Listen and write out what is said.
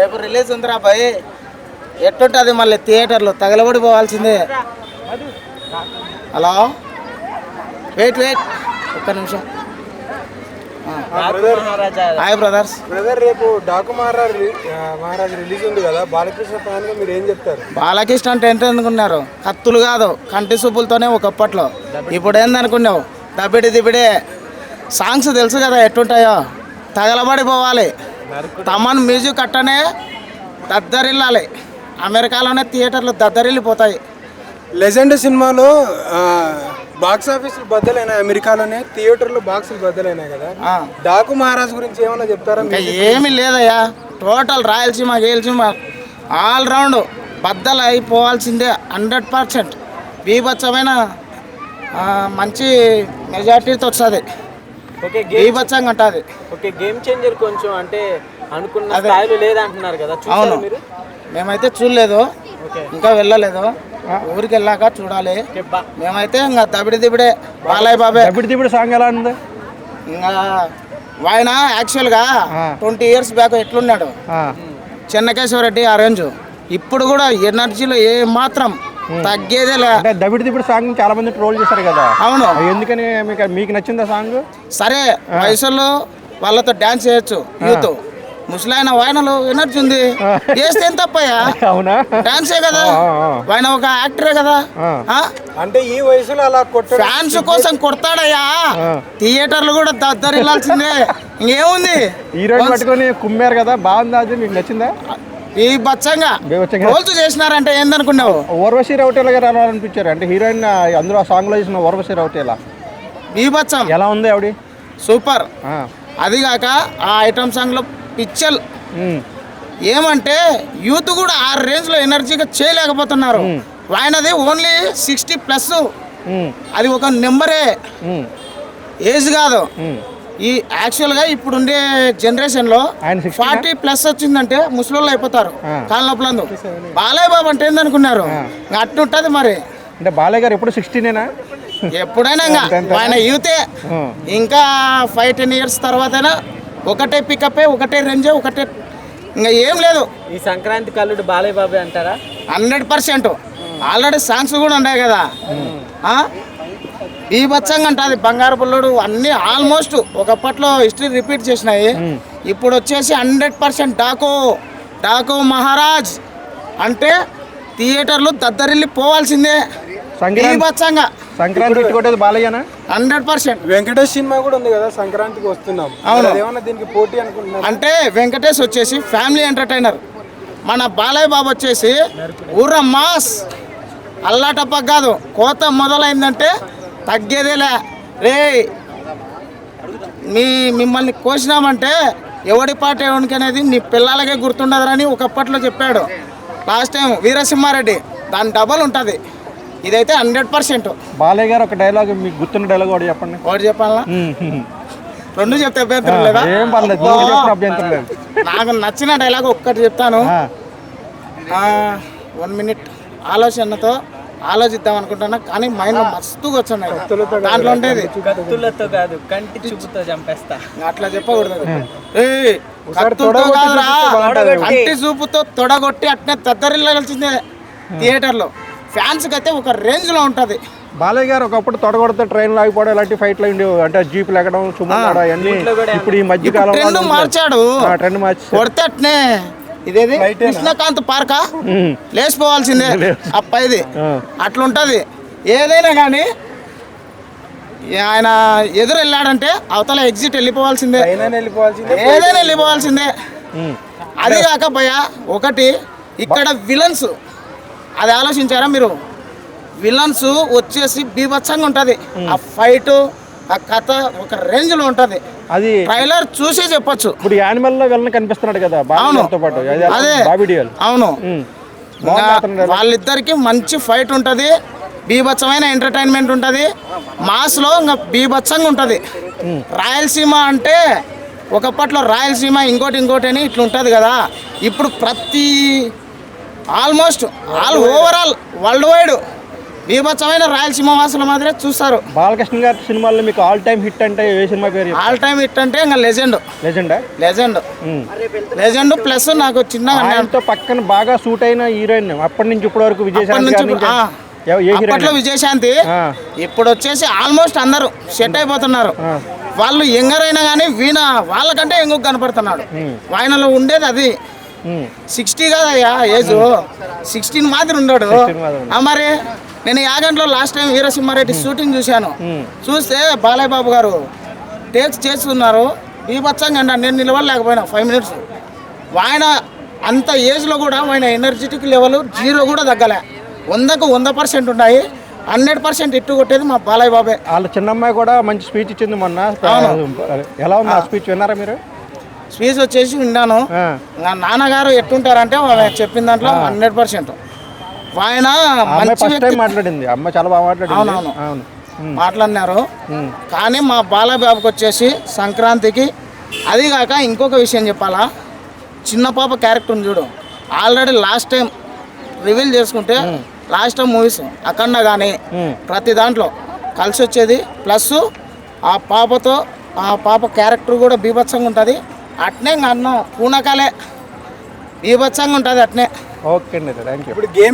రేపు రిలీజ్ ఉందిరా భయ్, ఎట్టుంటుంది మళ్ళీ థియేటర్లో తగలబడిపోవాల్సిందే. హలో వెయిట్ ఒక్క నిమిషం. Hi brothers. రేపు డాకు మహారాజ్ రిలీజ్ ఉంది కదా, బాలకృష్ణ ఫ్యాన్ గా మీరు ఏం చెప్తారు? బాలకృష్ణ అంటే ఏంటి అనుకున్నారు? కత్తులు కాదు, కంటి సూపులతోనే ఒకప్పట్లో. ఇప్పుడు ఏందనుకున్నావు? దబిడే సాంగ్స్ తెలుసు కదా ఎట్టుంటాయో, తగలబడిపోవాలి. తమన్ మ్యూజిక్ అట్టనే దద్దరిల్లాలి. అమెరికాలోనే థియేటర్లు దద్దరిల్లిపోతాయి. లెజెండ్ సినిమాలో బాక్స్ ఆఫీస్ బద్దలైనా, అమెరికాలోనే థియేటర్లు బాక్సులు బద్దలైనాయి కదా, డాకు మహారాజ్ గురించి ఏమన్నా చెప్తారా? ఇంకా ఏమీ లేదయ్యా, టోటల్ రాయలసీమ గేల్సీమ ఆల్రౌండ్ బద్దలు అయిపోవాల్సిందే 100%. బీభత్సమైన మంచి మెజార్టీతో వస్తుంది. బీభత్సంగా ఉంటుంది. ఓకే, గేమ్ చేంజర్ కొంచెం అంటే అనుకున్న స్థాయిలో లేదంటున్నారు కదా. అవును, మేమైతే చూడలేదు, ఇంకా వెళ్ళలేదు. ఊరికి వెళ్ళాక చూడాలి. మేమైతే ఇంకా దబిడే బాలయ్య బాబే. దబిడి సాంగ్ ఎలా ఉంది? ఇంకా ఆయన యాక్చువల్గా 20 years బ్యాక్ ఎట్లున్నాడు చెన్నకేశ్వరరెడ్డి ఆ రేంజ్, ఇప్పుడు కూడా ఎనర్జీలో ఏ మాత్రం తగ్గేదేలే. దబిడి సాంగ్ చాలా మంది ట్రోల్ చేశారు కదా. అవును, ఎందుకని మీకు నచ్చిందా సాంగ్? సరే వయసులో వాళ్ళతో డాన్స్ చేయొచ్చు, యూత్ ముసలాయన వాయనలో ఎనర్జీ ఉంది, చేస్తే ఏం తప్పయ్యా? అవునా, డాన్సే కదా, ఆయన ఒక యాక్టరే కదా. అంటే ఈ వయసులో అలా ఫ్యాన్స్ కోసం కొడతాడయ్యా. థియేటర్లు కూడా దద్దరిల్లాల్సిందే, ఇంకేముంది? హీరోయిన్ పట్టుకొని కుమ్మారు కదా, బాగుందా? అది మీకు నచ్చిందా? ఈ బచ్చంగా రోల్స్ చేసినారంటే ఏందనుకున్నావు? ఊర్వశి రౌటేలా గారు ఎలా అనిపించారు? అంటే హీరోయిన్ అందులో ఆ సాంగ్ లో చేసిన ఊర్వశి రౌటేలా ఈ బచ్చం ఎలా ఉంది? ఆవిడ సూపర్. అదిగాక ఆ ఐటమ్ సాంగ్ లో పిక్చర్ ఏమంటే యూత్ కూడా ఆ రేంజ్ లో ఎనర్జీగా చేయలేకపోతున్నారు. ఆయనది ఓన్లీ 60+. అది ఒక నెంబరే, ఏజ్ కాదు. ఈ యాక్చువల్గా ఇప్పుడు ఉండే జనరేషన్లో 40+ వచ్చిందంటే ముసలోళ్ళు అయిపోతారు కాళ్ళ నొప్పులందు. బాలయ్య బాబు అంటే ఏందనుకున్నారు? అట్టుంటుంది మరి. అంటే బాలయ్య గారు ఎప్పుడు 60నేనా? ఎప్పుడైనా ఇంకా ఆయన యూతే. ఇంకా 5-10 years తర్వాతైనా ఒకటే పికప్పే, ఒకటే రేంజే, ఒకటే, ఇంకా ఏం లేదు. ఈ సంక్రాంతి కల్లుడు బాలయ్య బాబే అంటారా? 100%. ఆల్రెడీ సాంగ్స్ కూడా ఉన్నాయి కదా. బీభత్సంగా ఉంటుంది. బంగారు పుల్లుడు అన్నీ ఆల్మోస్ట్ ఒకప్పట్లో హిస్టరీ రిపీట్ చేసినాయి. ఇప్పుడు వచ్చేసి 100% డాకు మహారాజ్ అంటే థియేటర్లు దద్దరిల్లి పోవాల్సిందే. బీభత్సంగా సంక్రాంతి కొట్టేది బాలయ్యనా? 100%. వెంకటేష్ సినిమా కూడా ఉంది కదా, సంక్రాంతికి వస్తున్నాం. అవును, ఏమన్నా దీనికి పోటీ అనుకుంటున్నాను. అంటే వెంకటేష్ వచ్చేసి ఫ్యామిలీ ఎంటర్టైనర్, మన బాలయ్య బాబు వచ్చేసి ఊర మాస్. అల్లాటప్ప కాదు, కోత మొదలైందంటే తగ్గేదేలే. రే మిమ్మల్ని కోసినామంటే ఎవడి పాట ఎవరికి అనేది నీ పిల్లలకే గుర్తుండదని ఒకప్పట్లో చెప్పాడు లాస్ట్ టైం వీరసింహారెడ్డి. దాని డబల్ ఉంటుంది. ఇదైతే 100%. బాలయ్య గారు ఒక డైలాగ్ మీకు గుర్తున్న డైలాగ్ ఒకటి చెప్పండి. ఒకటి చెప్పాలా? 2 చెప్తే అభ్యంతరం లేదా? ఏం పర్లేదు, అభ్యంతరం లేదు. నాకు నచ్చిన డైలాగ్ ఒక్కటి చెప్తాను. 1 minute ఆలోచనతో ఆలోచిద్దాం అనుకుంటున్నా, కానీ మైండ్ మస్తుగా వచ్చున్నాయి. దాంట్లో ఉండేది కత్తులతో కాదు, కంటి చూపుతో చంపేస్తా. అట్లా చెప్పకూడదు. కత్తులతో కాదురా, కంటి చూపుతో తొడగొట్టి అట్నే తద్దరిల్లాల్సిందే థియేటర్లో. ఫ్యాన్స్కి అయితే ఒక రేంజ్లో ఉంటుంది. బాలయ్య గారు ఒకప్పుడు తొడగొడితే ట్రైన్లో ఆగిపోవడం, ఇలాంటి ఫైట్లు ఉండేవి. అంటే జీపులు ఎక్కడం, సుమారు అవన్నీ. ఇప్పుడు ఈ మధ్య కాలంలో ట్రెండ్ మార్చాడు. ట్రెండ్ మార్చి కొడితే అట్నే ఇదేది కృష్ణకాంత్ పార్కా లేచిపోవాల్సిందే అప్పైది. అట్లుంటుంది ఏదైనా కానీ. ఆయన ఎదురు వెళ్ళాడంటే అవతల ఎగ్జిట్ వెళ్ళిపోవాల్సిందే, ఏదైనా వెళ్ళిపోవాల్సిందే. అది కాక భయ్యా ఒకటి ఇక్కడ విలన్స్, అది ఆలోచించారా మీరు? విలన్స్ వచ్చేసి బీభత్సంగా ఉంటుంది. ఆ ఫైట్, ఆ కథ ఒక రేంజ్లో ఉంటుంది. అది ట్రైలర్ చూసి చెప్పొచ్చు. ఇప్పుడు యానిమల్ లో వెళ్ళని కనిపిస్తున్నాడు కదా. అవును, అదే. అవును, వాళ్ళిద్దరికి మంచి ఫైట్ ఉంటుంది, బీభత్సమైన ఎంటర్టైన్మెంట్ ఉంటుంది. మాస్లో ఇంకా బీభత్సంగా ఉంటుంది. రాయలసీమ అంటే ఒకప్పట్లో రాయలసీమ ఇంకోటి అని ఇట్లా ఉంటుంది కదా. ఇప్పుడు ప్రతి ఆల్మోస్ట్ ఓవరాల్ వరల్డ్ వైడ్ బీభత్సమైన రాయలసీమ వాసుల మాదిరే చూస్తారు. బాలకృష్ణ గారి సినిమాల్లో మీకు ఆల్ టైమ్ హిట్ అంటే ఏ సినిమా పేరు? ఆల్ టైమ్ హిట్ అంటే ఇంకా లెజెండ్ లెజెండా? లెజెండ్ ప్లస్ నాకు చిన్నగా ఆయనతో పక్కన బాగా సూట్ అయిన హీరోయిన్ అప్పటి నుంచి ఇప్పటి వరకు అప్పట్లో విజయశాంతి, ఇప్పుడు వచ్చేసి ఆల్మోస్ట్ అందరూ సెట్ అయిపోతున్నారు. వాళ్ళు యంగర్ అయినా కానీ వీణ వాళ్ళకంటే ఎంగు కనపడుతున్నాడు. ఆయనలో ఉండేది అది 60 కదయ్యా ఏజ్, 16 మాత్రం ఉన్నాడు. మరి నేను యాగంట్లో లాస్ట్ టైం వీరసింహారెడ్డి షూటింగ్ చూశాను. చూస్తే బాలయ్య బాబు గారు టేక్స్ చేస్తున్నారు బీభత్సంగా అండి. నేను నిలవలేకపోయినా 5 మినిట్స్. ఆయన అంత ఏజ్లో కూడా ఆయన ఎనర్జెటిక్ లెవెల్ 0 కూడా తగ్గలే. 100కు 100% ఉన్నాయి. 100% ఇట్టు కొట్టేది మా బాలయ్య బాబే. వాళ్ళ చిన్నమ్మాయి కూడా మంచి స్పీచ్ ఇచ్చింది మొన్న. ఎలా ఉంది ఆ స్పీచ్, విన్నారా మీరు? స్పీచ్ వచ్చేసి విన్నాను. నాన్నగారు ఎట్టుంటారంటే చెప్పిన దాంట్లో 100% ఆయన మంచి మాట్లాడింది. అమ్మ చాలా బాగా మాట్లాడింది. అవునవును మాట్లాడినారు. కానీ మా బాలయ్య బాబుకి వచ్చేసి సంక్రాంతికి అది కాక ఇంకొక విషయం చెప్పాలా, చిన్న పాప క్యారెక్టర్ ఉంది చూడు. ఆల్రెడీ లాస్ట్ టైం రివీల్ చేసుకుంటే లాస్ట్ టైం మూవీస్ అఖండ కానీ ప్రతి దాంట్లో కలిసి వచ్చేది. ప్లస్ ఆ పాపతో ఆ పాప క్యారెక్టర్ కూడా బీభత్సంగా ఉంటుంది. అట్నే అన్న పూనకాలే బీభత్సంగా ఉంటుంది అట్నే. ఓకే అండి, థ్యాంక్ యూ. ఇప్పుడు గేమ్